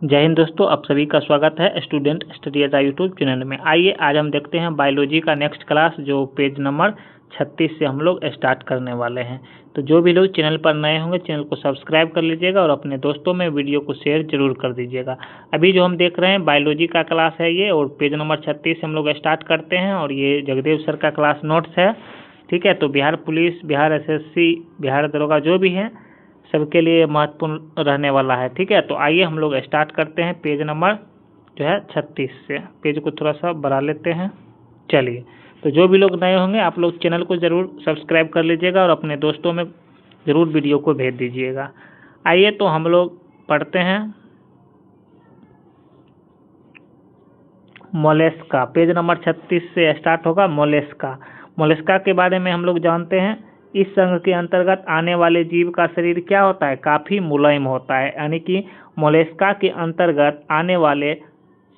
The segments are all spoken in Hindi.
जय हिंद दोस्तों, आप सभी का स्वागत है student study eight YouTube channel में। आइए आज हम देखते हैं बायोलॉजी का नेक्स्ट क्लास, जो पेज नंबर 36 से हम लोग स्टार्ट करने वाले हैं। तो जो भी लोग चैनल पर नए होंगे चैनल को सब्सक्राइब कर लीजिएगा और अपने दोस्तों में वीडियो को शेयर जरूर कर दीजिएगा। अभी जो हम देख रहे हैं बायोलॉजी का क्लास है ये, और पेज नंबर 36 से हम लोग स्टार्ट करते हैं। और ये जगदेव सर का क्लास नोट्स है, ठीक है। तो बिहार पुलिस, बिहार SSC, बिहार दरोगा जो भी है सबके लिए महत्वपूर्ण रहने वाला है, ठीक है। तो आइए हम लोग स्टार्ट करते हैं पेज नंबर जो है 36 से। पेज को थोड़ा सा बढ़ा लेते हैं। चलिए, तो जो भी लोग नए होंगे आप लोग चैनल को ज़रूर सब्सक्राइब कर लीजिएगा और अपने दोस्तों में ज़रूर वीडियो को भेज दीजिएगा। आइए तो हम लोग पढ़ते हैं मोलेस्का। पेज नंबर 36 से स्टार्ट होगा मोलेस्का। मोलेस्का के बारे में हम लोग जानते हैं। इस संघ के अंतर्गत आने वाले जीव का शरीर क्या होता है? काफ़ी मुलायम होता है। यानी कि मोलेस्का के अंतर्गत आने वाले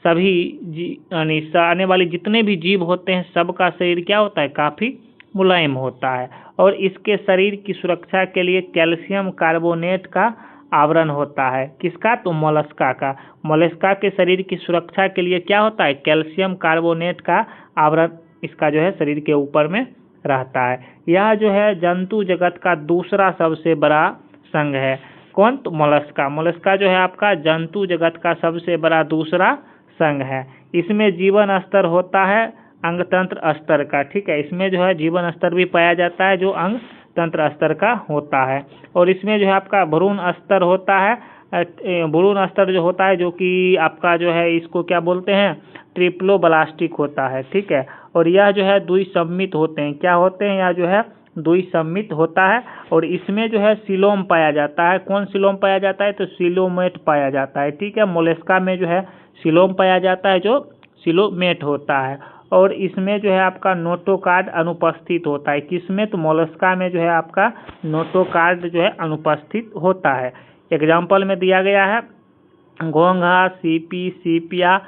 आने वाले जितने भी जीव होते हैं सबका शरीर क्या होता है? काफ़ी मुलायम होता है। और इसके शरीर की सुरक्षा के लिए कैल्शियम कार्बोनेट का आवरण होता है। किसका? तो मोलस्का का। मोलस्का के शरीर की सुरक्षा के लिए क्या होता है? कैल्शियम कार्बोनेट का आवरण इसका जो है शरीर के ऊपर में रहता है। यह जो है जंतु जगत का दूसरा सबसे बड़ा संघ है। कौन? तो मोलस्का। मोलस्का जो है आपका जंतु जगत का सबसे बड़ा दूसरा संघ है। इसमें जीवन स्तर होता है अंगतंत्र स्तर का, ठीक है। इसमें जो है जीवन स्तर भी पाया जाता है जो अंग तंत्र स्तर का होता है। और इसमें जो है आपका भ्रूण स्तर होता है। भ्रूण स्तर जो होता है जो कि आपका जो है इसको क्या बोलते हैं? ट्रिप्लोब्लास्टिक होता है, ठीक है। और यह जो है द्विसम्मित होते हैं। क्या होते हैं? यह जो है द्विसम्मित होता है। और इसमें जो है सीलोम पाया जाता है। कौन सीलोम पाया जाता है? तो सीलोमेट पाया जाता है, ठीक है। मोलस्का में जो है सीलोम पाया जाता है जो सीलोमेट होता है। और इसमें जो है आपका नोटोकार्ड अनुपस्थित होता है। किसमें? तो मोलस्का में जो है आपका नोटोकार्ड जो है अनुपस्थित होता है। एग्जाम्पल में दिया गया है घोंघा, सीपी, सीपिया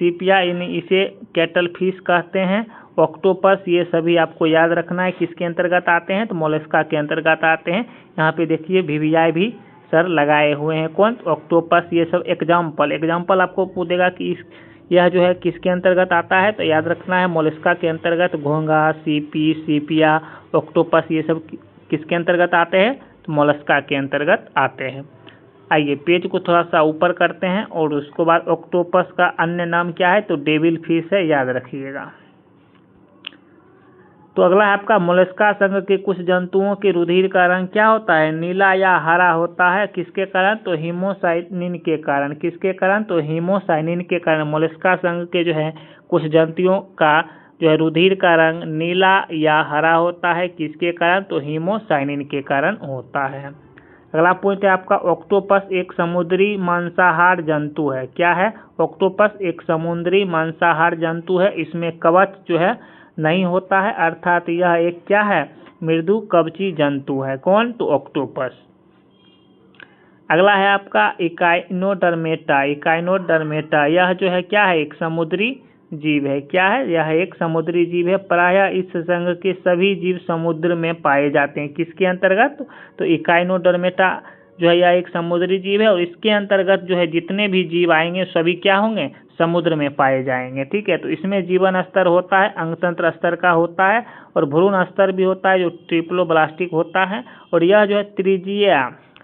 इसे कैटल फिश कहते हैं। ऑक्टोपस, ये सभी आपको याद रखना है किसके अंतर्गत आते हैं? तो मोलस्का के अंतर्गत आते हैं। यहाँ पे देखिए वीवीआई भी सर लगाए हुए हैं। कौन? ऑक्टोपस। ये सब एग्जाम्पल आपको पूछेगा कि यह जो है किसके अंतर्गत आता है? तो याद रखना है मोलस्का के अंतर्गत घोंघा, सीपी, सीपिया, ऑक्टोपस ये सब किसके अंतर्गत आते हैं? तो मोलस्का के अंतर्गत आते हैं। आइए पेज को थोड़ा सा ऊपर करते हैं। और उसके बाद ऑक्टोपस का अन्य नाम क्या है? तो डेविल फिश है, याद रखिएगा। तो अगला है आपका मोलस्का संघ के कुछ जंतुओं के रुधिर का रंग क्या होता है? नीला या हरा होता है। किसके कारण? तो हीमोसाइनिन के कारण। किसके कारण? तो हीमोसाइनिन के कारण। मोलस्का संघ के जो है कुछ जंतुओं का जो है रुधिर का रंग नीला या हरा होता है। किसके कारण? तो हीमोसाइनिन के कारण होता है। अगला पॉइंट है आपका ऑक्टोपस एक समुद्री मांसाहार जंतु है। क्या है? ऑक्टोपस एक समुद्री मांसाहार जंतु है। इसमें कवच जो है नहीं होता है, अर्थात यह एक क्या है? मृदु कवची जंतु है। कौन? तो ऑक्टोपस। अगला है आपका इकाइनोडर्मेटा। इकाइनोडर्मेटा यह जो है क्या है? एक समुद्री जीव है। क्या है? यह एक समुद्री जीव है। प्रायः इस संघ के सभी जीव समुद्र में पाए जाते हैं। किसके अंतर्गत? तो इकाइनोडर्मेटा जो है यह एक समुद्री जीव है। और इसके अंतर्गत जो है जितने भी जीव आएंगे सभी क्या होंगे? समुद्र में पाए जाएंगे, ठीक है। तो इसमें जीवन स्तर होता है अंगतंत्र स्तर का होता है। और भ्रूण स्तर भी होता है जो ट्रिप्लोब्लास्टिक होता है। और यह जो है त्रिजीय,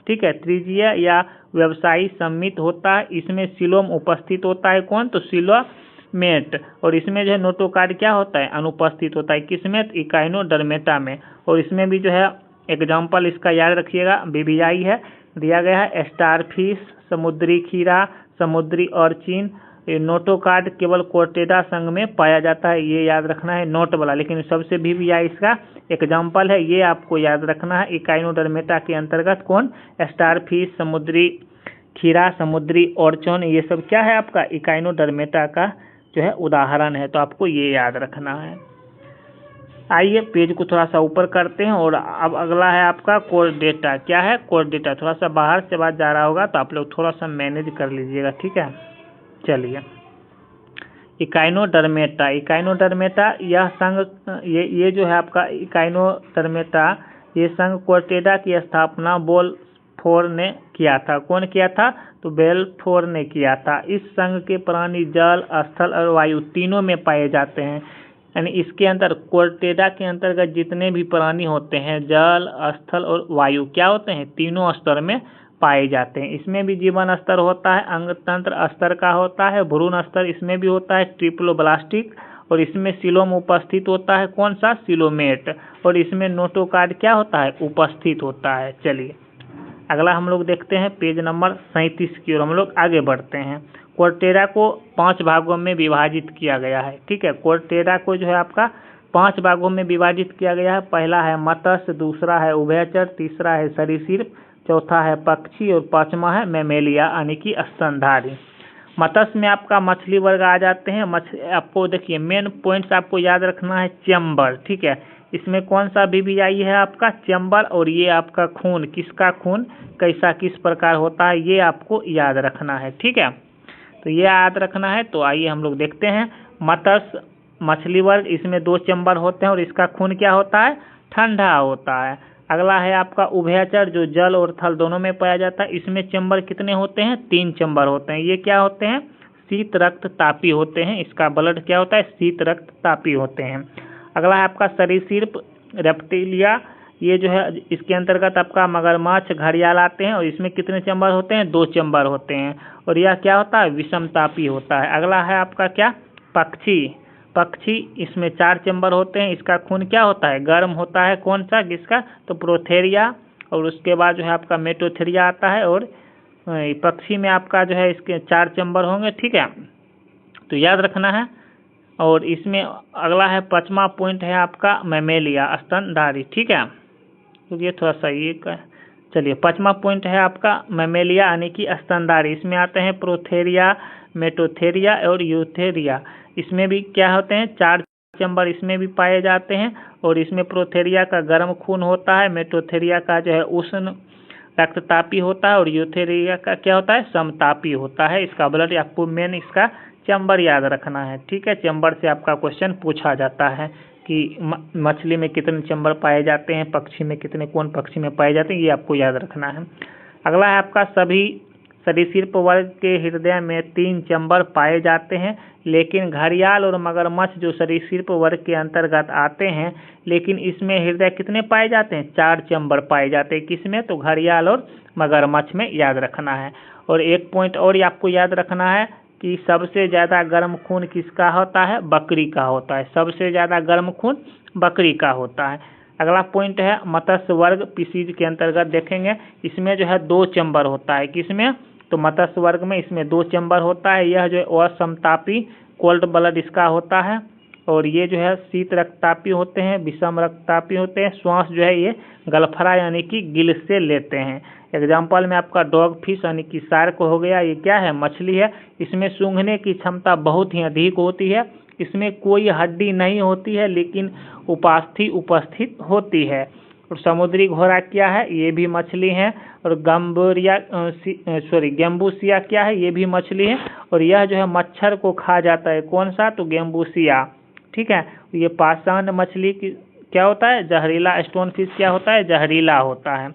ठीक है, त्रिजीय या व्यवसायी सम्मित होता है। इसमें सीलोम उपस्थित होता है। कौन? तो सीलोमेट। और इसमें जो है नोटोकार्ड क्या होता है? अनुपस्थित होता है। किसमें? इकाइनोडर्मेटा में। और इसमें भी जो है एग्जाम्पल इसका याद रखिएगा, बीबीआई है दिया गया है। स्टारफिश, समुद्री खीरा, समुद्री ऑर्चिन। नोटोकार्ड केवल कोर्टेडा संघ में पाया जाता है, ये याद रखना है नोट वाला। लेकिन सबसे बीबीआई इसका एग्जाम्पल है, ये आपको याद रखना है। इकाइनोडर्मेटा के अंतर्गत कौन? स्टारफिश, समुद्री खीरा, समुद्री ऑर्चिन, ये सब क्या है आपका? इकाइनोडर्मेटा का जो है उदाहरण है। तो आपको ये याद रखना है। आइए पेज को थोड़ा सा ऊपर करते हैं। और अब अगला है आपका कोर्डेटा। क्या है? कोर्डेटा। थोड़ा सा बाहर से बात जा रहा होगा तो आप लोग थोड़ा सा मैनेज कर लीजिएगा, ठीक है। चलिए, इकाइनोडर्मेटा। इकाइनोडर्मेटा यह संघ ये जो है आपका इकाइनोडर्मेटा ये संघ कोर्टेडा की स्थापना बेल्फोर ने किया था। कौन किया था? तो बेल्फोर ने किया था। इस संघ के प्राणी जल, स्थल और वायु तीनों में पाए जाते हैं। यानी इसके अंदर क्वार्टेरा के अंतर्गत जितने भी प्राणी होते हैं, जल, स्थल और वायु क्या होते हैं? तीनों स्तर में पाए जाते हैं। इसमें भी जीवन स्तर होता है, अंग तंत्र स्तर का होता है, भ्रूण स्तर इसमें भी होता है, ट्रिप्लोब्लास्टिक, और इसमें सीलोम उपस्थित होता है। कौन सा? सीलोमेट। और इसमें नोटोकार्ड क्या होता है? उपस्थित होता है। चलिए अगला हम लोग देखते हैं पेज नंबर 37 की ओर हम लोग आगे बढ़ते हैं। क्वार्टेरा को 5 भागों में विभाजित किया गया है। ठीक है, क्वार्टेरा को जो है आपका 5 भागों में विभाजित किया गया है। पहला है मत्स्य, दूसरा है उभयचर, तीसरा है सरीसृप, चौथा है पक्षी और पांचवा है मैमेलिया यानी कि स्तनधारी। मत्स्य में आपका मछली वर्ग आ जाते हैं। आपको देखिए मेन पॉइंट्स आपको याद रखना है। चैम्बर, ठीक है, इसमें कौन सा BBI है आपका? चैम्बर। और ये आपका खून, किसका खून कैसा किस प्रकार होता है ये आपको याद रखना है। ठीक है, तो ये याद रखना है। तो आइए हम लोग देखते हैं। मत्स्य मछली वर्ग, इसमें 2 चैम्बर होते हैं और इसका खून क्या होता है? ठंडा होता है। अगला है आपका उभयचर जो जल और थल दोनों में पाया जाता है। इसमें चैम्बर कितने होते हैं? 3 चैम्बर होते हैं। ये क्या होते हैं? शीत रक्त तापी होते हैं। इसका ब्लड क्या होता है? शीत रक्त तापी होते हैं। अगला है आपका सरीसृप रेप्टिलिया, ये जो है इसके अंतर्गत आपका मगरमच्छ, घड़ियाल आते हैं और इसमें कितने चैम्बर होते हैं? 2 चैम्बर होते हैं और यह क्या होता है? विषमतापी होता है। अगला है आपका क्या? पक्षी। पक्षी, इसमें 4 चैम्बर होते हैं। इसका खून क्या होता है? गर्म होता है। कौन सा? किसका? तो प्रोथेरिया। और उसके बाद जो है आपका मेटोथेरिया आता है। और पक्षी में आपका जो है इसके 4 चैम्बर होंगे। ठीक है, तो याद रखना है। और इसमें अगला है 5वां पॉइंट है आपका मैमेलिया, स्तनधारी। ठीक है, तो ये थोड़ा सा ये का चलिए 5वां पॉइंट है आपका मैमेलिया यानी कि स्तनधारी। इसमें आते हैं प्रोथेरिया, मेटोथेरिया और यूथेरिया। इसमें भी क्या होते हैं? 4 चैम्बर इसमें भी पाए जाते हैं। और इसमें प्रोथेरिया का गर्म खून होता है, मेटोथेरिया का जो है उष्ण रक्ततापी होता है और यूथेरिया का क्या होता है? समतापी होता है। इसका ब्लड आपको मेन इसका चैम्बर याद रखना है। ठीक है, चैम्बर से आपका क्वेश्चन पूछा जाता है कि मछली में कितने चैम्बर पाए जाते हैं, पक्षी में कितने, कौन पक्षी में पाए जाते हैं, ये आपको याद रखना है। अगला है आपका सभी सरीसृप वर्ग के हृदय में 3 चैम्बर पाए जाते हैं। लेकिन घड़ियाल और मगरमच्छ जो सरीसृप वर्ग के अंतर्गत आते हैं, लेकिन इसमें हृदय कितने पाए जाते हैं? 4 चैम्बर पाए जाते हैं। किसमें? तो घड़ियाल और मगरमच्छ में याद रखना है। और एक पॉइंट और आपको याद रखना है कि सबसे ज़्यादा गर्म खून किसका होता है? बकरी का होता है। सबसे ज़्यादा गर्म खून बकरी का होता है। अगला पॉइंट है मत्स्य वर्ग पीसीज के अंतर्गत देखेंगे। इसमें जो है 2 चैम्बर होता है। किसमें? तो मत्स्य वर्ग में इसमें 2 चैम्बर होता है। यह जो है असमतापी कोल्ड ब्लड इसका होता है। और ये जो है शीत रक्ततापी होते हैं, विषम रक्ततापी होते हैं। श्वास जो है ये गलफरा यानी कि गिल से लेते हैं। एग्जाम्पल में आपका डॉग फिश यानी कि शार्क हो गया। ये क्या है? मछली है। इसमें सूंघने की क्षमता बहुत ही अधिक होती है। इसमें कोई हड्डी नहीं होती है लेकिन उपस्थित होती है। और समुद्री घोड़ा क्या है? ये भी मछली है। और गेम्बूसिया क्या है? ये भी मछली है। और यह जो है मच्छर को खा जाता है। कौन सा? तो गेम्बूसिया। ठीक है, ये पाषाण मछली की क्या होता है? जहरीला। स्टोन फिश क्या होता है? जहरीला होता है।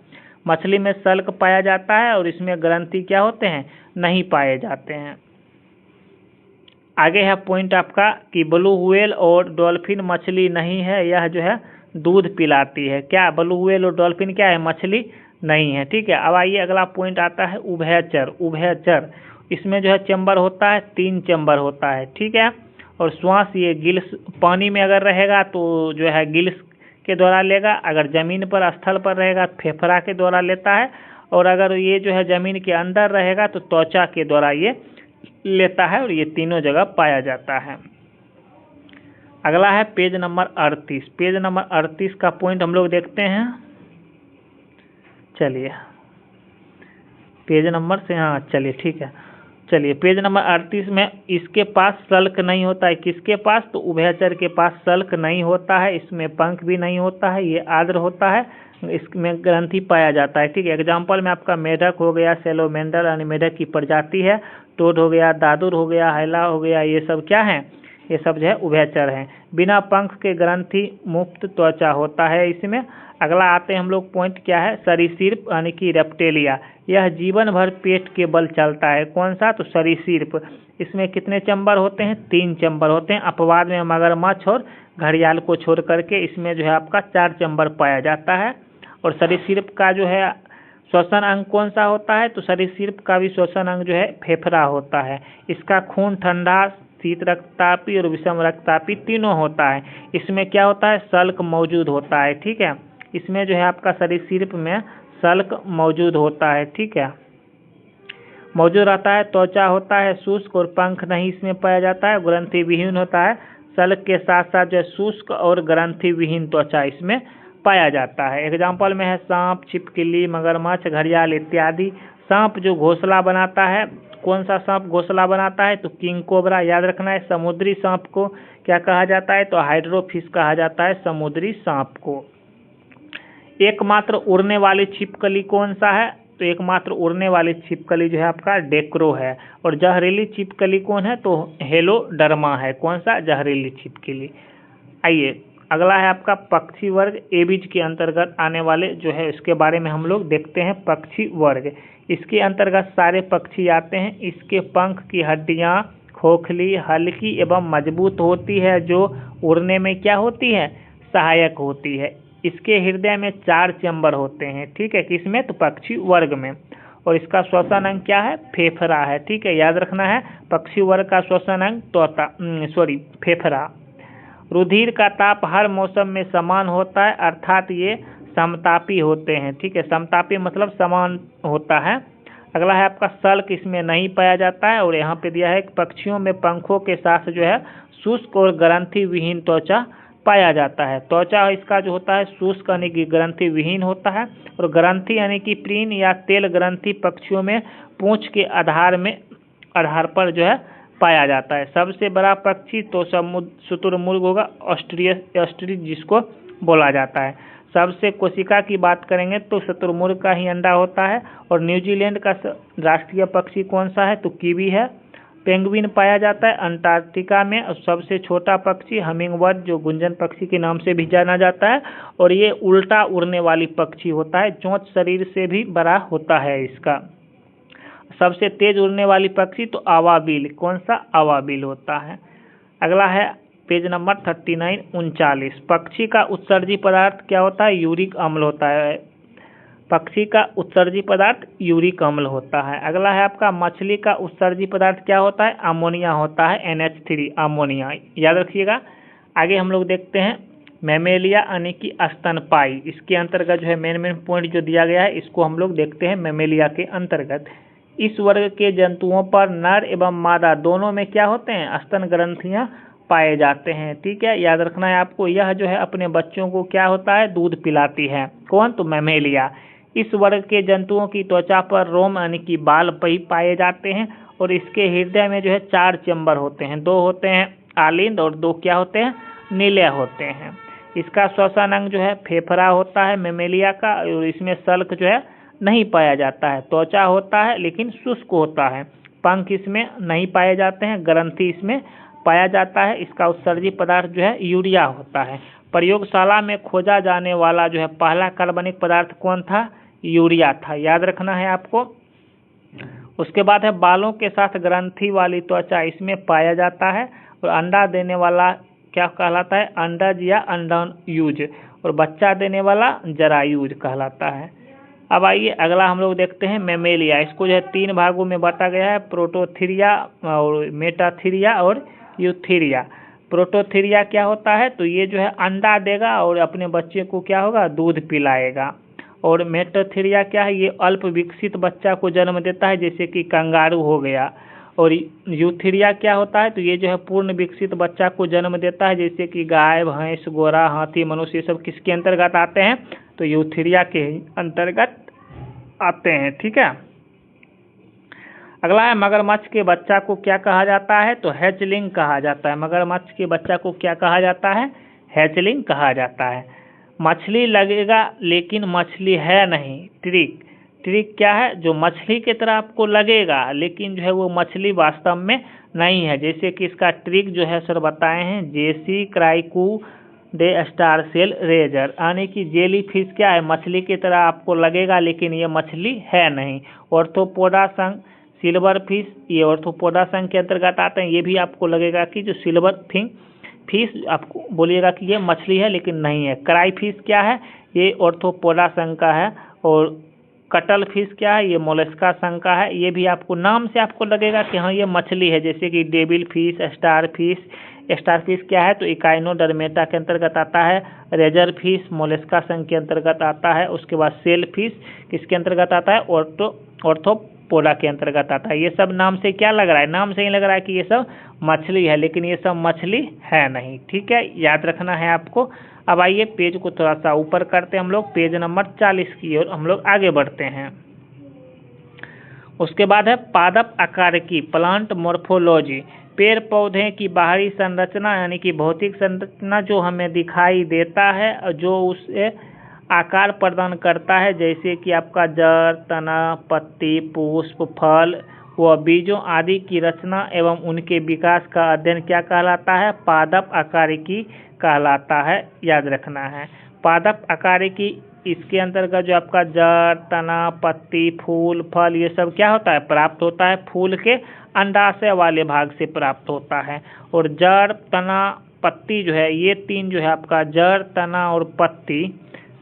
मछली में सल्क पाया जाता है और इसमें ग्रंथि क्या होते हैं? नहीं पाए जाते हैं। आगे है पॉइंट आपका कि ब्लू व्हेल और डॉल्फिन मछली नहीं है, यह जो है दूध पिलाती है। क्या? ब्लू व्हेल और डॉल्फिन क्या है? मछली नहीं है। ठीक है, अब आइए अगला पॉइंट आता है उभयचर। उभयचर, इसमें जो है चैम्बर होता है, 3 चैम्बर होता है। ठीक है, और श्वास ये गिल्स, पानी में अगर रहेगा तो जो है गिल्स के द्वारा लेगा। अगर जमीन पर स्थल पर रहेगा फेफड़ा के द्वारा लेता है। और अगर ये जो है जमीन के अंदर रहेगा तो त्वचा के द्वारा ये लेता है। और ये तीनों जगह पाया जाता है। अगला है पेज नंबर 38। पेज नंबर 38 का पॉइंट हम लोग देखते हैं। चलिए पेज नंबर से, हाँ चलिए ठीक है। चलिए पेज नंबर 38 में इसके पास सल्क नहीं होता है। किसके पास? तो उभयचर के पास सल्क नहीं होता है। इसमें पंख भी नहीं होता है, ये आर्द्र होता है। इसमें ग्रंथि पाया जाता है। ठीक है, एग्जाम्पल में आपका मेढक हो गया, सेलोमेंडर यानी मेढक की प्रजाति है। टोड हो गया, दादुर हो गया, हैला हो गया, ये सब क्या है? ये सब जो है उभयचर हैं। बिना पंख के ग्रंथि मुक्त त्वचा होता है इसमें। अगला आते हैं हम लोग पॉइंट क्या है, सरीसृप यानी कि रेप्टेलिया। यह जीवन भर पेट के बल चलता है। कौन सा, तो सरीसृप। इसमें कितने चैम्बर होते हैं, 3 चैम्बर होते हैं। अपवाद में मगरमच्छ और घड़ियाल को छोड़ करके इसमें जो है आपका 4 चैम्बर पाया जाता है। और सरीसृप का जो है श्वसन अंग कौन सा होता है, तो सरीसृप का भी श्वसन अंग जो है फेफड़ा होता है। इसका खून ठंडा, शीत रक्ततापी और विषम रक्ततापी तीनों होता है। इसमें क्या होता है, सल्क मौजूद होता है। ठीक है, इसमें जो है आपका सरीसृप में सल्क मौजूद होता है। ठीक है, मौजूद रहता है। त्वचा होता है शुष्क और पंख नहीं इसमें पाया जाता है। ग्रंथि विहीन होता है। सल्क के साथ साथ जो है शुष्क और ग्रंथि विहीन त्वचा इसमें पाया जाता है। एग्जाम्पल में है सांप, छिपकली, मगरमच्छ, घड़ियाल इत्यादि। सांप जो घोंसला बनाता है, कौन सा सांप घोंसला बनाता है, तो किंग कोबरा। याद रखना है। समुद्री सांप को क्या कहा जाता है, तो हाइड्रोफिश कहा जाता है समुद्री सांप को। एकमात्र उड़ने वाली छिपकली कौन सा है, तो एकमात्र उड़ने वाली छिपकली जो है आपका डेक्रो है। और जहरीली छिपकली कौन है, तो हेलोडर्मा है। कौन सा, जहरीली छिपकली। आइए अगला है आपका पक्षी वर्ग। एबीज के अंतर्गत आने वाले जो है इसके बारे में हम लोग देखते हैं। पक्षी वर्ग, इसके अंतर्गत सारे पक्षी आते हैं। इसके पंख की हड्डियां खोखली, हल्की एवं मजबूत होती है, जो उड़ने में क्या होती है, सहायक होती है। इसके हृदय में 4 चैम्बर होते हैं। ठीक है, किसमें, तो पक्षी वर्ग में। और इसका श्वसन अंग क्या है, फेफड़ा है। ठीक है, याद रखना है। पक्षी वर्ग का श्वसन अंग फेफड़ा। रुधिर का ताप हर मौसम में समान होता है, अर्थात ये समतापी होते हैं। ठीक है, समतापी मतलब समान होता है। अगला है आपका सल्क, इसमें नहीं पाया जाता है। और यहाँ पे दिया है कि पक्षियों में पंखों के साथ जो है शुष्क और ग्रंथि विहीन त्वचा पाया जाता है। त्वचा इसका जो होता है शुष्क यानी कि ग्रंथि विहीन होता है। और ग्रंथि यानी कि प्रीन या तेल ग्रंथि पक्षियों में पूंछ के आधार पर जो है पाया जाता है। सबसे बड़ा पक्षी तो शुतुरमुर्ग होगा, ऑस्ट्रिच जिसको बोला जाता है। सबसे कोशिका की बात करेंगे तो शुतुरमुर्ग का ही अंडा होता है। और न्यूजीलैंड का राष्ट्रीय पक्षी कौन सा है, तो कीवी है। पेंगुइन पाया जाता है अंटार्कटिका में। और सबसे छोटा पक्षी हमिंगबर्ड, जो गुंजन पक्षी के नाम से भी जाना जाता है। और ये उल्टा उड़ने वाली पक्षी होता है, चोंच शरीर से भी बड़ा होता है इसका। सबसे तेज उड़ने वाली पक्षी तो आवाबिल, कौन सा, आवाबिल होता है। अगला है पेज नंबर 39 पक्षी का उत्सर्जी पदार्थ क्या होता है, यूरिक अम्ल होता है। पक्षी का उत्सर्जी पदार्थ यूरिक अम्ल होता है। अगला है आपका मछली का उत्सर्जी पदार्थ क्या होता है, अमोनिया होता है, NH3 अमोनिया। याद रखिएगा। आगे हम लोग देखते हैं मैमेलिया यानी कि स्तनपायी। इसके अंतर्गत जो है मेन पॉइंट जो दिया गया है इसको हम लोग देखते हैं मैमेलिया के अंतर्गत। इस वर्ग के जंतुओं पर नर एवं मादा दोनों में क्या होते हैं, स्तन ग्रंथियां पाए जाते हैं। ठीक है, याद रखना है आपको। यह जो है अपने बच्चों को क्या होता है, दूध पिलाती है। कौन, तो मैमेलिया। इस वर्ग के जंतुओं की त्वचा पर रोम यानी कि बाल पाए जाते हैं। और इसके हृदय में जो है 4 चैम्बर होते हैं। 2 होते हैं आलिंद और 2 क्या होते हैं, नीले होते हैं। इसका श्वसन अंग जो है फेफड़ा होता है मैमेलिया का। और इसमें सल्क जो है नहीं पाया जाता है। त्वचा होता है लेकिन शुष्क होता है। पंख इसमें नहीं पाए जाते हैं। ग्रंथि इसमें पाया जाता है। इसका उत्सर्जी पदार्थ जो है यूरिया होता है। प्रयोगशाला में खोजा जाने वाला जो है पहला कार्बनिक पदार्थ कौन था, यूरिया था। याद रखना है आपको। उसके बाद है बालों के साथ ग्रंथि वाली त्वचा इसमें पाया जाता है। और अंडा देने वाला क्या कहलाता है, अंडज या अंडाणुज। और बच्चा देने वाला जरायुज कहलाता है। अब आइए अगला हम लोग देखते हैं मैमेलिया। इसको जो है 3 भागों में बांटा गया है, प्रोटोथीरिया और मेटाथीरिया और यूथीरिया। प्रोटोथीरिया क्या होता है, तो ये जो है अंडा देगा और अपने बच्चे को क्या होगा, दूध पिलाएगा। और मेटाथीरिया क्या है, ये अल्प विकसित बच्चा को जन्म देता है, जैसे कि कंगारू हो गया। और यूथीरिया क्या होता है, तो ये जो है पूर्ण विकसित बच्चा को जन्म देता है, जैसे कि गाय, भैंस, घोड़ा, हाथी, मनुष्य, ये सब किसके अंतर्गत आते हैं, तो यूथीरिया के अंतर्गत आते हैं। ठीक है। अगला है मगरमच्छ के बच्चा को क्या कहा जाता है, तो हैचलिंग कहा जाता है। मगरमच्छ के बच्चा को क्या कहा जाता है, हैचलिंग कहा जाता है। मछली लगेगा लेकिन मछली है नहीं, ट्रिक। ट्रिक क्या है, जो मछली की तरह आपको लगेगा लेकिन जो है वो मछली वास्तव में नहीं है। जैसे कि इसका ट्रिक जो है सर बताए हैं, जेसी क्राइकू डे स्टार सेल रेजर, यानी कि जेली फिश क्या है, मछली की तरह आपको लगेगा लेकिन ये मछली है नहीं। ऑर्थोपोडा संघ सिल्वर फिश, ये ऑर्थोपोडा संघ के अंतर्गत आते हैं। ये भी आपको लगेगा कि जो सिल्वर फिश आपको बोलिएगा कि ये मछली है लेकिन नहीं है। क्राई फिश क्या है, ये ऑर्थोपोडा संघ का है। और कटल फिश क्या है, ये मोलस्का संघ का है। ये भी आपको नाम से आपको लगेगा कि हाँ ये मछली है। जैसे कि डेविल फिश, स्टार फिश क्या है तो इकाइनोडर्मेटा के अंतर्गत आता है। रेजर फिश मोलस्का संघ के अंतर्गत आता है। उसके बाद सेल फिश किसके अंतर्गत आता है, ऑर्थोपोडा के अंतर्गत आता है। ये सब नाम से क्या लग रहा है, नाम से ही लग रहा है कि ये सब मछली है लेकिन ये सब मछली है नहीं। ठीक है, याद रखना है आपको। अब आइए पेज को थोड़ा सा ऊपर करते हैं हम लोग, पेज नंबर 40 की ओर हम लोग आगे बढ़ते हैं। उसके बाद है पादप आकार की प्लांट मॉर्फोलॉजी, पेड़ पौधे की बाहरी संरचना यानी कि भौतिक संरचना जो हमें दिखाई देता है, जो उसे आकार प्रदान करता है, जैसे कि आपका जड़, तना, पत्ती, पुष्प, फल व बीजों आदि की रचना एवं उनके विकास का अध्ययन क्या कहलाता है, पादप आकारिकी कहलाता है। याद रखना है पादप आकारिकी, इसके अंतर्गत जो आपका जड़, तना, पत्ती, फूल, फल ये सब क्या होता है, प्राप्त होता है फूल के अंडाशय वाले भाग से प्राप्त होता है। और जड़, तना, पत्ती जो है ये तीन जो है आपका जड़, तना और पत्ती,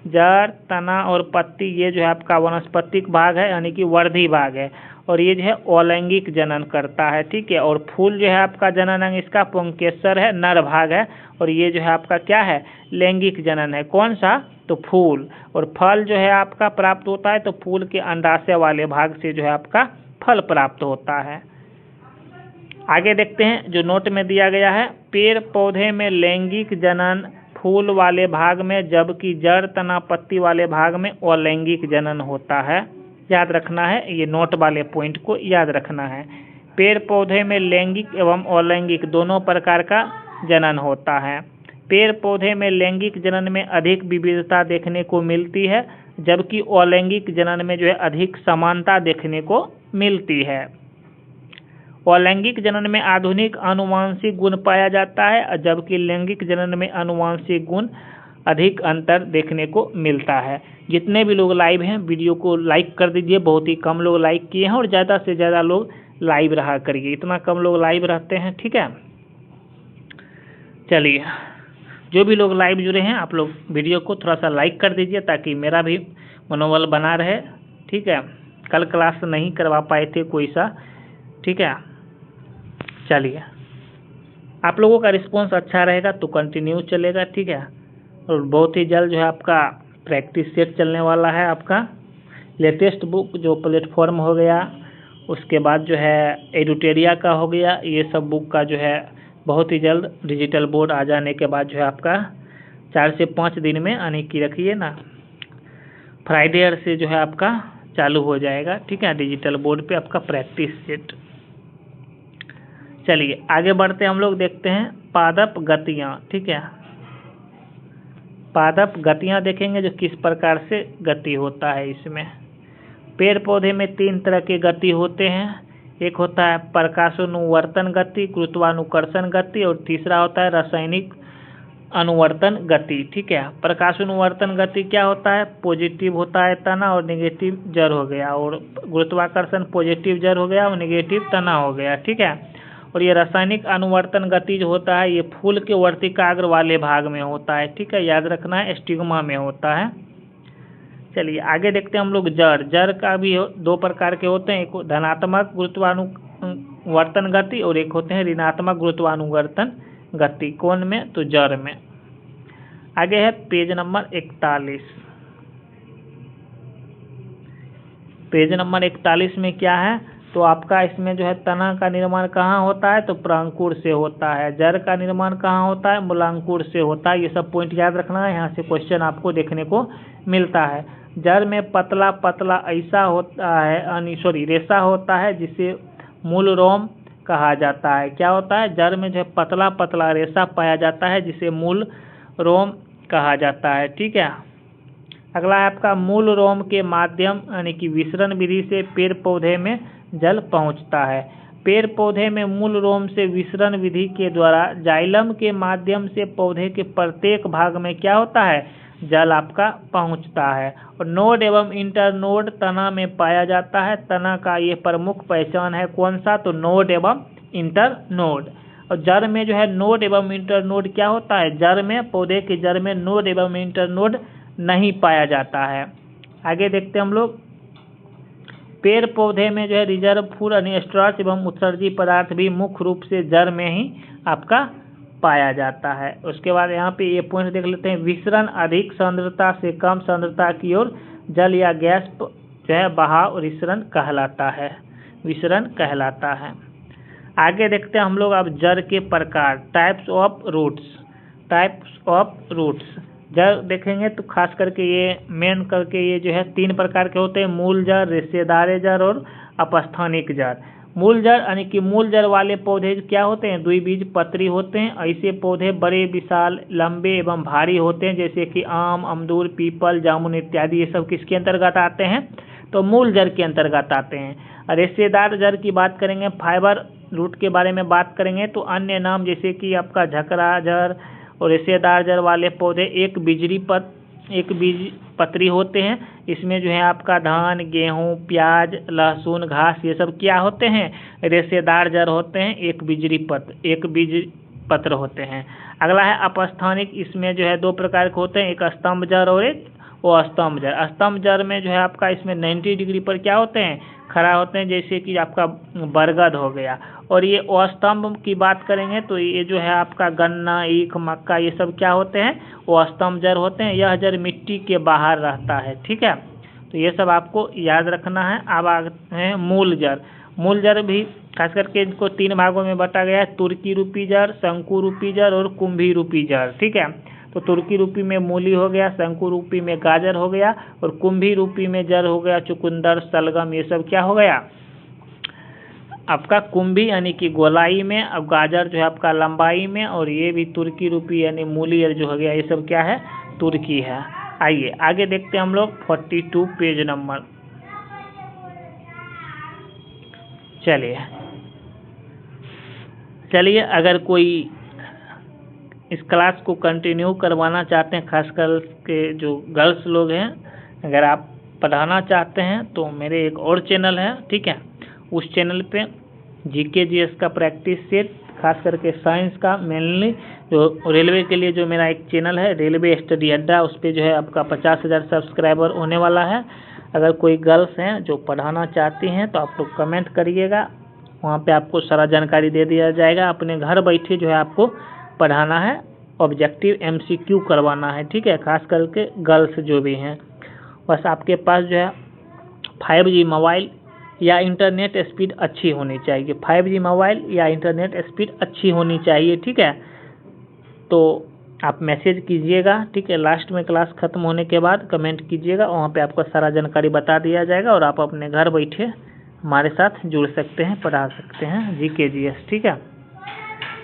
जड़, तना और पत्ती ये जो है आपका वनस्पतिक भाग है यानी कि वर्धी भाग है। और ये जो है अलैंगिक जनन करता है। ठीक है, और फूल जो है आपका जनन अंग इसका पुंकेसर है, नर भाग है। और ये जो है आपका क्या है, लैंगिक जनन है। कौन सा, तो फूल। और फल जो है आपका प्राप्त होता है तो फूल के अंडाशय वाले भाग से जो है आपका फल प्राप्त होता है। आगे देखते हैं जो नोट में दिया गया है, पेड़ पौधे में लैंगिक जनन फूल वाले भाग में, जबकि जड़, तना, पत्ती वाले भाग में अलैंगिक जनन होता है। याद रखना है, ये नोट वाले पॉइंट को याद रखना है। पेड़ पौधे में लैंगिक एवं अलैंगिक दोनों प्रकार का जनन होता है। पेड़ पौधे में लैंगिक जनन में अधिक विविधता देखने को मिलती है, जबकि अलैंगिक जनन में जो है अधिक समानता देखने को मिलती है। अलैंगिक जनन में आधुनिक आनुवांशिक गुण पाया जाता है, जबकि लैंगिक जनन में आनुवांशिक गुण अधिक अंतर देखने को मिलता है। जितने भी लोग लाइव हैं वीडियो को लाइक कर दीजिए, बहुत ही कम लोग लाइक किए हैं और ज़्यादा से ज़्यादा लोग लाइव रहा करिए, इतना कम लोग लाइव रहते हैं। ठीक है, चलिए जो भी लोग लाइव जुड़े हैं आप लोग वीडियो को थोड़ा सा लाइक कर दीजिए ताकि मेरा भी मनोबल बना रहे। ठीक है, कल क्लास नहीं करवा पाए थे कोई सा। ठीक है, चलिए आप लोगों का रिस्पांस अच्छा रहेगा तो कंटिन्यू चलेगा। ठीक है, और बहुत ही जल्द जो है आपका प्रैक्टिस सेट चलने वाला है। आपका लेटेस्ट बुक जो प्लेटफॉर्म हो गया, उसके बाद जो है एडुटेरिया का हो गया, ये सब बुक का जो है बहुत ही जल्द डिजिटल बोर्ड आ जाने के बाद जो है आपका 4 से 5 दिन में, यानी कि रखिए ना फ्राइडे से जो है आपका चालू हो जाएगा। ठीक है, डिजिटल बोर्ड पे आपका प्रैक्टिस सेट। चलिए आगे बढ़ते हैं हम लोग, देखते हैं पादप गतियाँ। ठीक है, पादप गतियाँ देखेंगे जो किस प्रकार से गति होता है इसमें। पेड़ पौधे में 3 तरह के गति होते हैं, एक होता है प्रकाशानुवर्तन गति, गुरुत्वानुकर्षण गति और तीसरा होता है रासायनिक अनुवर्तन गति। ठीक है, प्रकाशानुवर्तन गति क्या होता है, पॉजिटिव होता है तना और नेगेटिव जड़ हो गया, और गुरुत्वाकर्षण पॉजिटिव जड़ हो गया और नेगेटिव तना हो गया। ठीक है, और ये रासायनिक अनुवर्तन गति जो होता है ये फूल के वर्तिकाग्र वाले भाग में होता है। ठीक है, याद रखना है स्टिग्मा में होता है। चलिए आगे देखते हैं हम लोग जड़। जड़ का भी 2 प्रकार के होते हैं, एक धनात्मक गुरुत्वानुवर्तन गति और एक होते हैं ऋणात्मक गुरुत्वानुवर्तन गति। कौन में, तो जड़ में। आगे है पेज नंबर 41। पेज नंबर 41 में क्या है, तो आपका इसमें जो है तना का निर्माण कहाँ होता है, तो प्रांकुर से होता है। जड़ का निर्माण कहाँ होता है, मूलांकुर से होता है। ये सब पॉइंट याद रखना है, यहाँ से क्वेश्चन आपको देखने को मिलता है। जड़ में पतला पतला ऐसा होता है, रेशा होता है जिसे मूल रोम कहा जाता है। क्या होता है, जड़ में जो है पतला पतला रेशा पाया जाता है जिसे मूल रोम कहा जाता है। ठीक है, अगला है आपका मूल रोम के माध्यम यानी कि विसरण विधि से पेड़ पौधे में जल पहुंचता है। पेड़ पौधे में मूल रोम से विसरण विधि के द्वारा जाइलम के माध्यम से पौधे के प्रत्येक भाग में क्या होता है, जल आपका पहुंचता है। और नोड एवं इंटरनोड तना में पाया जाता है। तना का ये प्रमुख पहचान है कौन सा, तो नोड एवं इंटरनोड। और जड़ में जो है नोड एवं इंटरनोड क्या होता है, जड़ में, पौधे की जड़ में नोड एवं इंटरनोड नहीं पाया जाता है। आगे देखते हैं हम लोग, पेड़ पौधे में जो है रिजर्व फूड यानी स्टार्च एवं उत्सर्जी पदार्थ भी मुख्य रूप से जड़ में ही आपका पाया जाता है। उसके बाद यहाँ पे ये पॉइंट देख लेते हैं, विसरण अधिक सांद्रता से कम सांद्रता की ओर जल या गैस जो है बहाव विसरण कहलाता है, विसरण कहलाता है। आगे देखते हैं हम लोग अब जड़ के प्रकार, types of roots, types of roots. जड़ देखेंगे तो खास करके ये मेन करके ये जो है 3 प्रकार के होते हैं, मूल जड़, रेशेदार जड़ और अपस्थानिक जड़। मूल जड़ यानी कि मूल जड़ वाले पौधे क्या होते हैं, द्विबीजपत्री होते हैं। ऐसे पौधे बड़े, विशाल, लंबे एवं भारी होते हैं, जैसे कि आम, अमरूद, पीपल, जामुन इत्यादि। ये सब किसके अंतर्गत आते हैं, तो मूल जड़ के अंतर्गत आते हैं। रेशेदार जड़ की बात करेंगे, फाइबर रूट के बारे में बात करेंगे तो अन्य नाम जैसे कि आपका झकरा जड़ और रेशेदार जड़ वाले पौधे एक बीजपत्री होते हैं। इसमें जो है आपका धान, गेहूं, प्याज, लहसुन, घास ये सब क्या होते हैं, रेशेदार जड़ होते हैं, एक बीजपत्र होते हैं। अगला है अपस्थानिक, इसमें जो है 2 प्रकार के होते हैं, एक स्तंभ जड़ और एक स्तंभ जड़। स्तंभ जड़ में जो है आपका इसमें 90 डिग्री पर क्या होते हैं, खड़ा होते हैं, जैसे कि आपका बरगद हो गया। और ये स्तंभ की बात करेंगे तो ये जो है आपका गन्ना, ईख, मक्का ये सब क्या होते हैं, स्तंभ जड़ होते हैं। यह जड़ मिट्टी के बाहर रहता है, ठीक है, तो ये सब आपको याद रखना है। अब आते हैं मूल जड़। मूल जड़ भी खास करके इनको 3 भागों में बांटा गया है, तुर्की रूपी जड़, शंकु रूपी जड़ और कुंभी रूपी जड़, ठीक है। तो तुर्की रूपी में मूली हो गया, शंकु रूपी में गाजर हो गया और कुंभी रूपी में जड़ हो गया चुकंदर, सलगम, ये सब क्या हो गया आपका कुंभी यानी कि गोलाई में, अब गाजर जो है आपका लंबाई में, और ये भी तुर्की रूपी यानी मूली जो हो गया, ये सब क्या है, तुर्की है। आइए आगे देखते हैं हम लोग 42 पेज नंबर। चलिए अगर कोई इस क्लास को कंटिन्यू करवाना चाहते हैं, खासकर के जो गर्ल्स लोग हैं, अगर आप पढ़ाना चाहते हैं तो मेरे एक और चैनल है, ठीक है, उस चैनल पे जीके जीएस का प्रैक्टिस सेट, खास करके साइंस का मेनली, जो रेलवे के लिए जो मेरा एक चैनल है रेलवे स्टडी अड्डा, उस पर जो है आपका 50,000 सब्सक्राइबर होने वाला है। अगर कोई गर्ल्स हैं जो पढ़ाना चाहती हैं तो आप लोग कमेंट करिएगा, वहाँ पे आपको सारा जानकारी दे दिया जाएगा। अपने घर बैठे जो है आपको पढ़ाना है, ऑब्जेक्टिव MCQ करवाना है, ठीक है, खास करके गर्ल्स जो भी हैं। बस आपके पास जो है 5G मोबाइल या इंटरनेट स्पीड अच्छी होनी चाहिए, 5G मोबाइल या इंटरनेट स्पीड अच्छी होनी चाहिए, ठीक है। तो आप मैसेज कीजिएगा, ठीक है, लास्ट में क्लास खत्म होने के बाद कमेंट कीजिएगा, वहाँ पे आपको सारा जानकारी बता दिया जाएगा और आप अपने घर बैठे हमारे साथ जुड़ सकते हैं, पढ़ा सकते हैं जीके जीएस, ठीक है।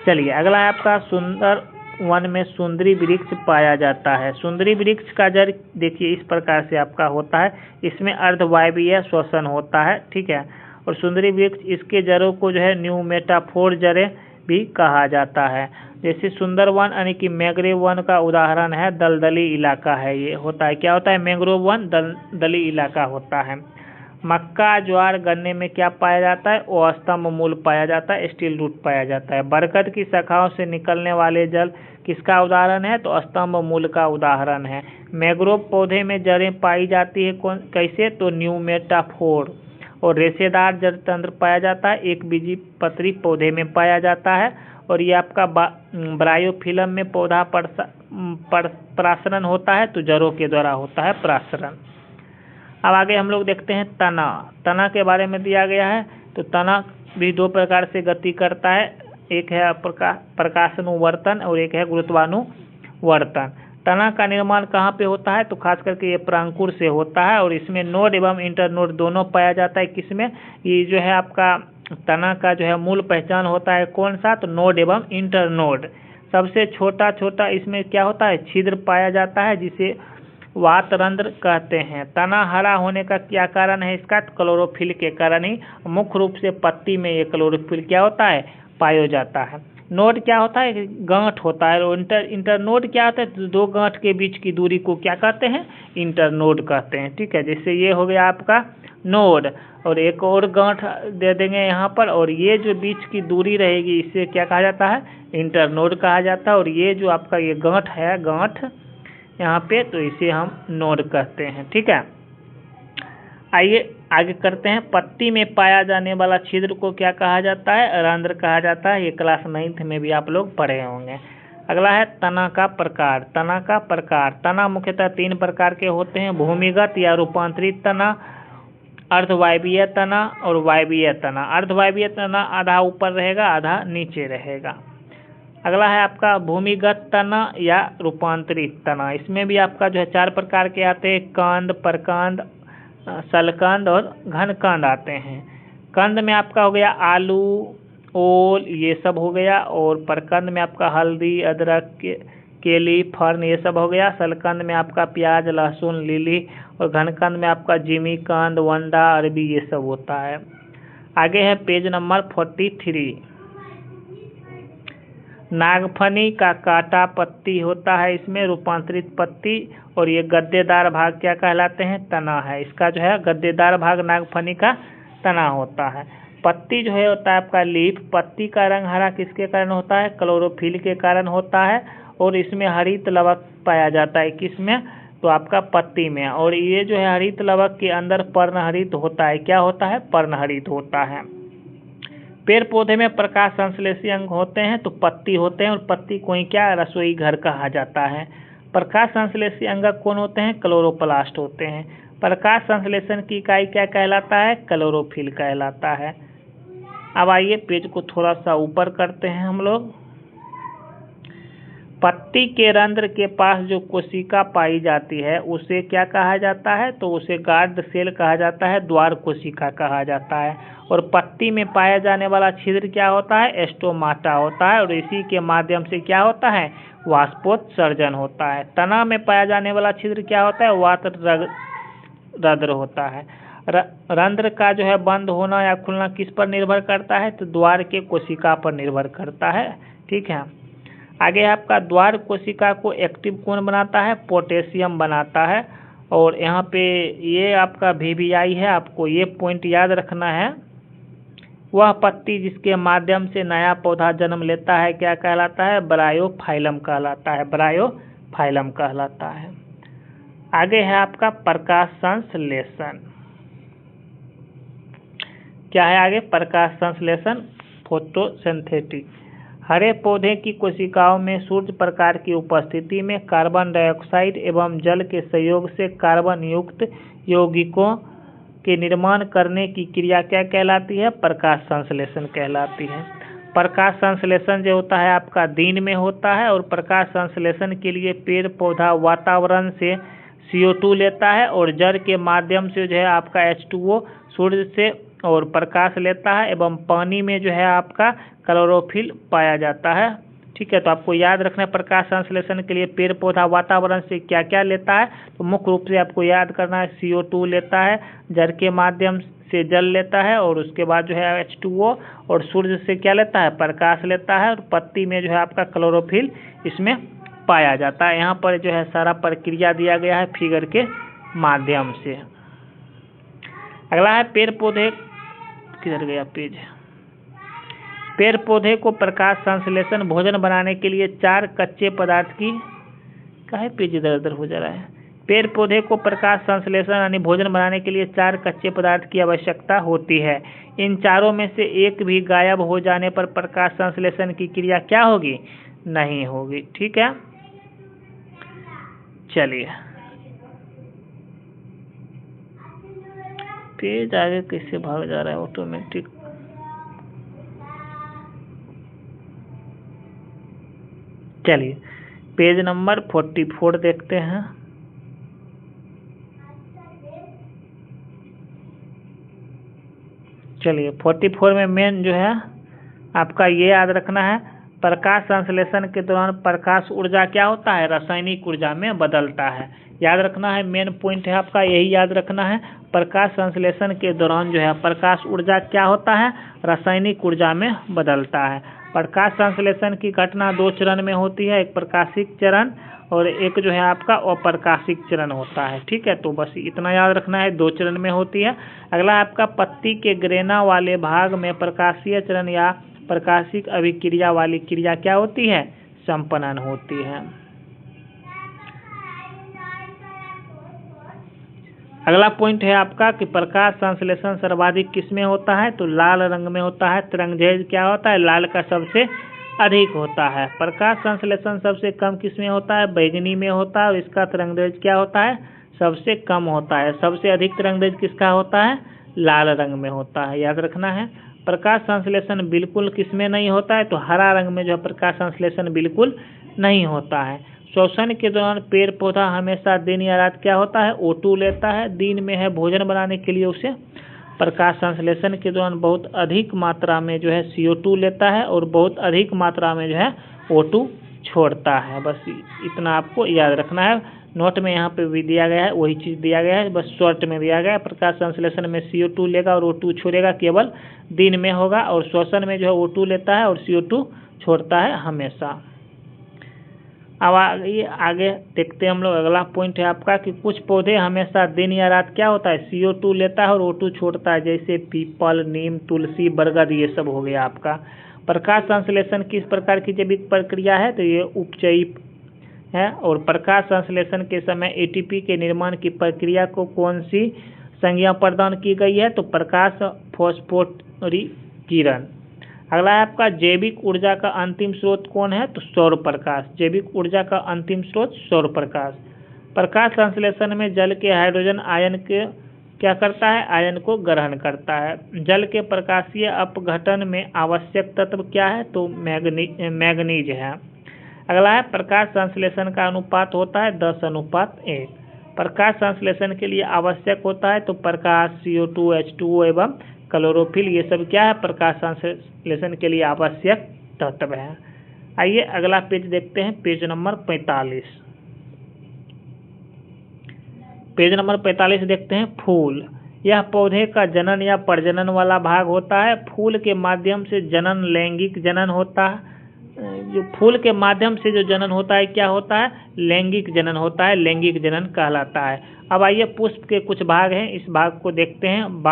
चलिए अगला है आपका सुंदर वन में सुंदरी वृक्ष पाया जाता है। सुंदरी वृक्ष का जड़ देखिए इस प्रकार से आपका होता है, इसमें अर्धवायवीय श्वसन होता है, ठीक है। और सुंदरी वृक्ष, इसके जड़ों को जो है न्यू मेटाफोर जड़ें भी कहा जाता है। जैसे सुंदर वन यानी कि मैंग्रोव वन का उदाहरण है, दलदली इलाका है, ये होता है, क्या होता है, मैंग्रोव वन दलदली इलाका होता है। मक्का, ज्वार, गन्ने में क्या पाया जाता है, वो स्तंभ मूल पाया जाता है, स्टील रूट पाया जाता है। बरगद की शाखाओं से निकलने वाले जल किसका उदाहरण है, तो स्तंभ मूल का उदाहरण है। मैंग्रोव पौधे में जड़ें पाई जाती है कैसे, तो न्यू मेटाफोर। और रेशेदार जड़ तंत्र पाया जाता है, एक बीजपत्री पौधे में पाया जाता है। और ये आपका ब्रायोफिलम में पौधा परासरण होता है, तो जड़ों के द्वारा होता है परासरण। अब आगे हम लोग देखते हैं तना। तना के बारे में दिया गया है, तो तना भी 2 प्रकार से गति करता है, एक है प्रकाशानुवर्तन और एक है गुरुत्वानुवर्तन। तना का निर्माण कहाँ पे होता है, तो खास करके ये प्रांकुर से होता है और इसमें नोड एवं इंटरनोड दोनों पाया जाता है। किसमें, ये जो है आपका तना का जो है मूल पहचान होता है कौन सा, तो नोड एवं इंटरनोड। सबसे छोटा इसमें क्या होता है, छिद्र पाया जाता है, जिसे वातरंध्र कहते हैं। तना हरा होने का क्या कारण है इसका? क्लोरोफिल के कारण ही। मुख्य रूप से पत्ती में ये क्लोरोफिल क्या होता है? पाया जाता है। नोड क्या होता है? गांठ होता है। और इंटरनोड क्या होता है? दो गांठ के बीच की दूरी को क्या कहते हैं? इंटरनोड कहते हैं। ठीक है, जैसे ये हो गया आपका नोड, और एक और गांठ दे देंगे यहाँ पर, और ये जो बीच की दूरी रहेगी इसे क्या कहा जाता है? इंटरनोड कहा जाता है। और ये जो आपका ये गांठ है, गांठ यहाँ पे, तो इसे हम नोड कहते हैं। ठीक है, आइए आगे करते हैं। पत्ती में पाया जाने वाला छिद्र को क्या कहा जाता है? रंध्र कहा जाता है। ये क्लास 9th में भी आप लोग पढ़े होंगे। अगला है तना का प्रकार। तना का प्रकार। तना मुख्यतः 3 प्रकार के होते हैं: भूमिगत या रूपांतरित तना, अर्धवायवीय तना और वायवीय तना। अर्धवायवीय तना आधा ऊपर रहेगा, आधा नीचे रहेगा। अगला है आपका भूमिगत तना या रूपांतरित तना। इसमें भी आपका जो है 4 प्रकार के आते हैं: कंद, प्रकंद, सलकंद और घनकंद आते हैं। कंद में आपका हो गया आलू, ओल, ये सब हो गया। और प्रकंद में आपका हल्दी, अदरक, केली, फर्न, ये सब हो गया। सलकंद में आपका प्याज, लहसुन, लिली। और घनकंद में आपका जिमीकंद, वंडा, अरबी, ये सब होता है। आगे है पेज नंबर 43। नागफनी का काटा पत्ती होता है, इसमें रूपांतरित पत्ती। और ये गद्देदार भाग क्या कहलाते हैं? तना है। इसका जो है गद्देदार भाग नागफनी का तना होता है। पत्ती जो है होता है आपका लीफ। पत्ती का रंग हरा किसके कारण होता है? क्लोरोफिल के कारण होता है। और इसमें हरित लवक पाया जाता है। किसमें? तो आपका पत्ती में। और ये जो है हरित लवक के अंदर पर्णहरित होता है। क्या होता है? पर्णहरित होता है। पेड़ पौधे में प्रकाश संश्लेषी अंग होते हैं तो पत्ती होते हैं, और पत्ती को ही क्या? रसोई घर कहा जाता है। प्रकाश संश्लेषी अंग कौन होते हैं? क्लोरोप्लास्ट होते हैं। प्रकाश संश्लेषण की इकाई क्या कहलाता है? क्लोरोफिल कहलाता है। अब आइए पेज को थोड़ा सा ऊपर करते हैं हम लोग। पत्ती के रंध्र के पास जो कोशिका पाई जाती है उसे क्या कहा जाता है? तो उसे गार्ड सेल कहा जाता है, द्वार कोशिका कहा जाता है। और पत्ती में पाया जाने वाला छिद्र क्या होता है? स्टोमाटा होता है। और इसी के माध्यम से क्या होता है? वाष्पोत्सर्जन होता है। तना में पाया जाने वाला छिद्र क्या होता है? वातरंध्र होता है। रंध्र का जो है बंद होना या खुलना किस पर निर्भर करता है? तो द्वार के कोशिका पर निर्भर करता है। ठीक है, आगे आपका द्वार कोशिका को एक्टिव कौन बनाता है? पोटेशियम बनाता है। और यहाँ पे ये आपका VBI है, आपको ये पॉइंट याद रखना है। वह पत्ती जिसके माध्यम से नया पौधा जन्म लेता है क्या कहलाता है? ब्रायोफाइलम कहलाता है। ब्रायोफाइलम कहलाता है। आगे है आपका प्रकाश संश्लेषण। क्या है आगे? प्रकाश संश्लेषण, फोटोसिंथेटिक। हरे पौधे की कोशिकाओं में सूर्य प्रकाश की उपस्थिति में कार्बन डाइऑक्साइड एवं जल के सहयोग से कार्बन युक्त यौगिकों के निर्माण करने की क्रिया क्या कहलाती है? प्रकाश संश्लेषण कहलाती है। प्रकाश संश्लेषण जो होता है आपका दिन में होता है। और प्रकाश संश्लेषण के लिए पेड़ पौधा वातावरण से CO2 लेता है, और जल के माध्यम से जो है आपका H2O सूर्य से और प्रकाश लेता है, एवं पानी में जो है आपका क्लोरोफिल पाया जाता है। ठीक है, तो आपको याद रखना है प्रकाश संश्लेषण के लिए पेड़ पौधा वातावरण से क्या क्या लेता है? तो मुख्य रूप से आपको याद करना है CO2 लेता है, जल के माध्यम से जल लेता है, और उसके बाद जो है H2O, और सूर्य से क्या लेता है? प्रकाश लेता है। और पत्ती में जो है आपका क्लोरोफिल इसमें पाया जाता है। यहाँ पर जो है सारा प्रक्रिया दिया गया है फिगर के माध्यम से। अगला है पेड़ पौधे, किधर गया पेज? पेड़ पौधे को प्रकाश संश्लेषण भोजन बनाने के लिए 4 कच्चे पदार्थ की, काहे पेज इधर उधर हो जा रहा है? पेड़ पौधे को प्रकाश संश्लेषण यानी भोजन बनाने के लिए 4 कच्चे पदार्थ की आवश्यकता होती है। इन चारों में से एक भी गायब हो जाने पर प्रकाश संश्लेषण की क्रिया क्या होगी? नहीं होगी। ठीक है, चलिए पेज आगे कैसे भाग जा रहा है ऑटोमेटिक। चलिए पेज नंबर 44 देखते हैं। चलिए 44 में मेन जो है आपका ये याद रखना है, प्रकाश संश्लेषण के दौरान प्रकाश ऊर्जा क्या होता है, रासायनिक ऊर्जा में बदलता है। याद रखना है, मेन पॉइंट है आपका, यही याद रखना है। प्रकाश संश्लेषण के दौरान जो है प्रकाश ऊर्जा क्या होता है, रासायनिक ऊर्जा में बदलता है। प्रकाश संश्लेषण की घटना 2 चरण में होती है, एक प्रकाशिक चरण और एक जो है आपका अप्रकाशिक चरण होता है। ठीक है, तो बस इतना याद रखना है, 2 चरण में होती है। अगला आपका पत्ती के ग्रेना वाले भाग में प्रकाशीय चरण या प्रकाशिक अभिक्रिया वाली क्रिया क्या होती है, संपन्न होती है। अगला पॉइंट है आपका कि प्रकाश संश्लेषण सर्वाधिक किसमें होता है, तो लाल रंग में होता है। तरंगदैर्घ्य क्या होता है, लाल का सबसे अधिक होता है। प्रकाश संश्लेषण सबसे कम किसमें होता है, बैगनी में होता है और इसका तरंगदैर्घ्य क्या होता है, सबसे कम होता है। सबसे अधिक तरंगदैर्घ्य किसका होता है, लाल रंग में होता है, याद रखना है। प्रकाश संश्लेषण बिल्कुल किसमें नहीं होता है, तो हरा रंग में जो है प्रकाश संश्लेषण बिल्कुल नहीं होता है। श्वसन के दौरान पेड़ पौधा हमेशा दिन या रात क्या होता है, O2 लेता है। दिन में है भोजन बनाने के लिए उसे प्रकाश संश्लेषण के दौरान बहुत अधिक मात्रा में जो है CO2 लेता है और बहुत अधिक मात्रा में जो है O2 छोड़ता है। बस इतना आपको याद रखना है। नोट में यहाँ पे भी दिया गया है, वही चीज़ दिया गया है, बस शॉर्ट में दिया गया है। प्रकाश संश्लेषण में CO2 लेगा और O2 छोड़ेगा, केवल दिन में होगा। और श्वसन में जो है O2 लेता है और CO2 छोड़ता है हमेशा। अब आगे देखते हैं हम लोग। अगला पॉइंट है आपका कि कुछ पौधे हमेशा दिन या रात क्या होता है, CO2 लेता है और O2 छोड़ता है, जैसे पीपल, नीम, तुलसी, बरगद, ये सब हो गया आपका। प्रकाश संश्लेषण किस प्रकार की जैविक प्रक्रिया है, तो ये उपचयी है। और प्रकाश संश्लेषण के समय ATP के निर्माण की प्रक्रिया को कौन सी संज्ञा प्रदान की गई है, तो प्रकाश फास्फोरिकीरण। अगला है आपका जैविक ऊर्जा का अंतिम स्रोत कौन है, तो सौर प्रकाश। जैविक ऊर्जा का अंतिम स्रोत सौर प्रकाश। प्रकाश संश्लेषण में जल के हाइड्रोजन आयन के क्या करता है, आयन को ग्रहण करता है। जल के प्रकाशीय अपघटन में आवश्यक तत्व क्या है, तो मैग्नीज है। अगला है प्रकाश संश्लेषण का अनुपात होता है 10:1। प्रकाश संश्लेषण के लिए आवश्यक होता है तो प्रकाश, CO2, H2O एवं क्लोरोफिल, ये सब क्या है, प्रकाश संश्लेषण के लिए आवश्यक तत्व है। आइए अगला पेज देखते हैं, पेज नंबर 45। पेज नंबर 45 देखते हैं। फूल, यह पौधे का जनन या प्रजनन वाला भाग होता है। फूल के माध्यम से जनन लैंगिक जनन होता है। जो फूल के माध्यम से जो जनन होता है क्या होता है, लैंगिक जनन होता है, लैंगिक जनन कहलाता है। अब आइए पुष्प के कुछ भाग हैं, इस भाग को देखते हैं।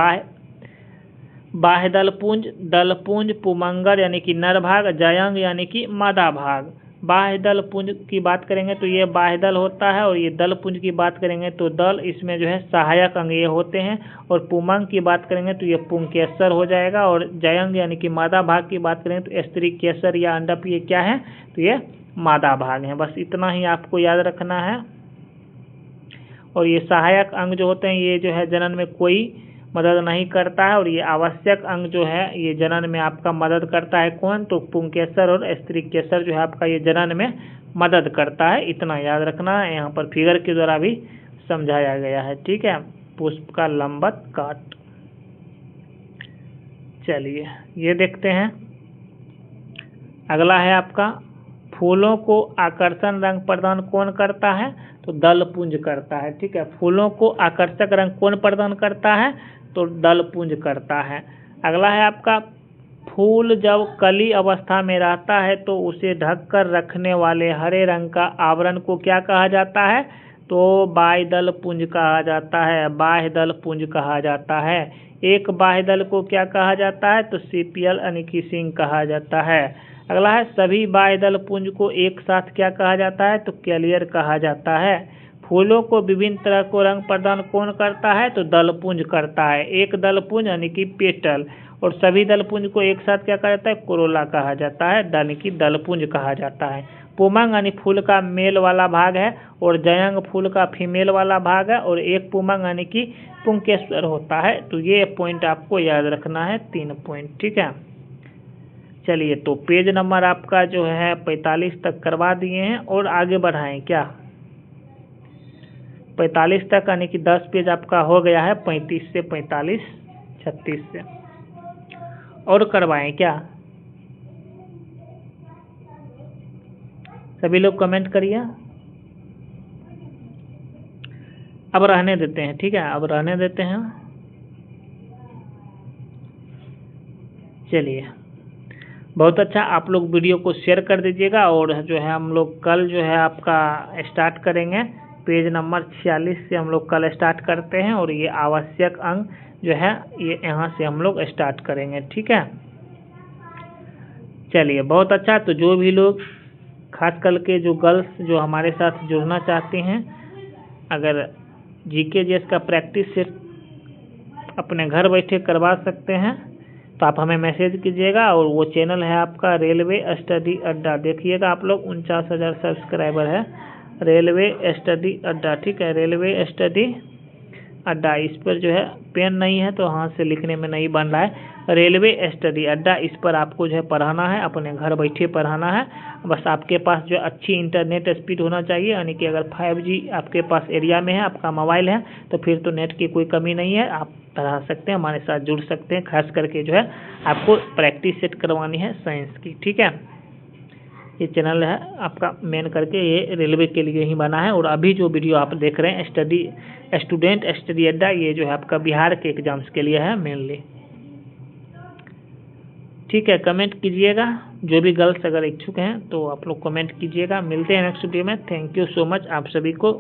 बाह्य दलपुंज, दलपुंज, पुमंगल यानी कि नर भाग, जयंग यानी कि मादा भाग। बाह्य दलपुंज की बात करेंगे तो ये बाह्य दल होता है, और ये दलपुंज की बात करेंगे तो दल, इसमें जो है सहायक अंग ये होते हैं। और पुमंग की बात करेंगे तो ये पुंकेसर हो जाएगा। और जयंग यानी कि मादा भाग की बात करेंगे तो स्त्री केसर या अंडप, ये क्या है, तो ये मादा भाग है। बस इतना ही आपको याद रखना है। और ये सहायक अंग जो होते हैं ये जो है जनन में कोई मदद नहीं करता है, और ये आवश्यक अंग जो है ये जनन में आपका मदद करता है। कौन, तो पुंकेसर और स्त्रीकेसर जो है आपका ये जनन में मदद करता है। इतना याद रखना है, यहाँ पर फिगर के द्वारा भी समझाया गया है। ठीक है, पुष्प का लंबवत काट। चलिए ये देखते हैं। अगला है आपका फूलों को आकर्षण रंग प्रदान कौन करता है, तो दलपुंज करता है। ठीक है, फूलों को आकर्षक रंग कौन प्रदान करता है, तो दलपुंज करता है। अगला है आपका फूल जब कली अवस्था में रहता है तो उसे ढककर रखने वाले हरे रंग का आवरण को क्या कहा जाता है, तो बाह्य दलपुंज कहा जाता है। बाह्य दलपुंज कहा जाता है। एक बाह्य दल को क्या कहा जाता है, तो सीपियल यानी कि सिंग कहा जाता है। अगला है सभी बाह्य दलपुंज को एक साथ क्या कहा जाता है, तो कैलियर कहा जाता है। फूलों को विभिन्न तरह को रंग प्रदान कौन करता है, तो दलपुंज करता है। एक दलपुंज यानी कि पेटल, और सभी दलपुंज को एक साथ क्या कहा जाता है, कोरोला कहा जाता है, यानी कि दलपुंज कहा जाता है। पुमंग यानी फूल का मेल वाला भाग है, और जयंग फूल का फीमेल वाला भाग है, और एक पुमंग यानी कि पुंकेश्वर होता है। तो ये पॉइंट आपको याद रखना है, 3 पॉइंट। ठीक है, चलिए तो पेज नंबर आपका जो है 45 तक करवा दिए हैं, और आगे बढ़ाएं क्या, 45 तक यानी कि 10 पेज आपका हो गया है। 35 से 45, 36 से और करवाएं क्या, सभी लोग कमेंट करिए। अब रहने देते हैं, ठीक है, अब रहने देते हैं। चलिए, बहुत अच्छा, आप लोग वीडियो को शेयर कर दीजिएगा। और जो है हम लोग कल जो है आपका स्टार्ट करेंगे, पेज नंबर 46 से हम लोग कल स्टार्ट करते हैं। और ये आवश्यक अंक जो है ये यहाँ से हम लोग स्टार्ट करेंगे, ठीक है। चलिए, बहुत अच्छा। तो जो भी लोग खास करके जो गर्ल्स जो हमारे साथ जुड़ना चाहते हैं, अगर जीके जेस का प्रैक्टिस सेट अपने घर बैठे करवा सकते हैं तो आप हमें मैसेज कीजिएगा। और वो चैनल है आपका रेलवे स्टडी अड्डा, देखिएगा आप लोग 49,000 सब्सक्राइबर है रेलवे स्टडी अड्डा, ठीक है, रेलवे स्टडी अड्डा। इस पर जो है पेन नहीं है तो हाथ से लिखने में नहीं बन रहा है, रेलवे स्टडी अड्डा। इस पर आपको जो है पढ़ाना है, अपने घर बैठे पढ़ाना है। बस आपके पास जो अच्छी इंटरनेट स्पीड होना चाहिए, यानी कि अगर 5G आपके पास एरिया में है, आपका मोबाइल है, तो फिर तो नेट की कोई कमी नहीं है, आप पढ़ा सकते हैं, हमारे साथ जुड़ सकते हैं। खास करके जो है आपको प्रैक्टिस सेट करवानी है साइंस की, ठीक है। ये चैनल है आपका मेन करके ये रेलवे के लिए ही बना है। और अभी जो वीडियो आप देख रहे हैं स्टूडेंट स्टडी अड्डा, ये जो है आपका बिहार के एग्जाम्स के लिए है मेनली, ठीक है। कमेंट कीजिएगा, जो भी गर्ल्स अगर इच्छुक हैं तो आप लोग कमेंट कीजिएगा। मिलते हैं नेक्स्ट वीडियो में। थैंक यू सो मच आप सभी को।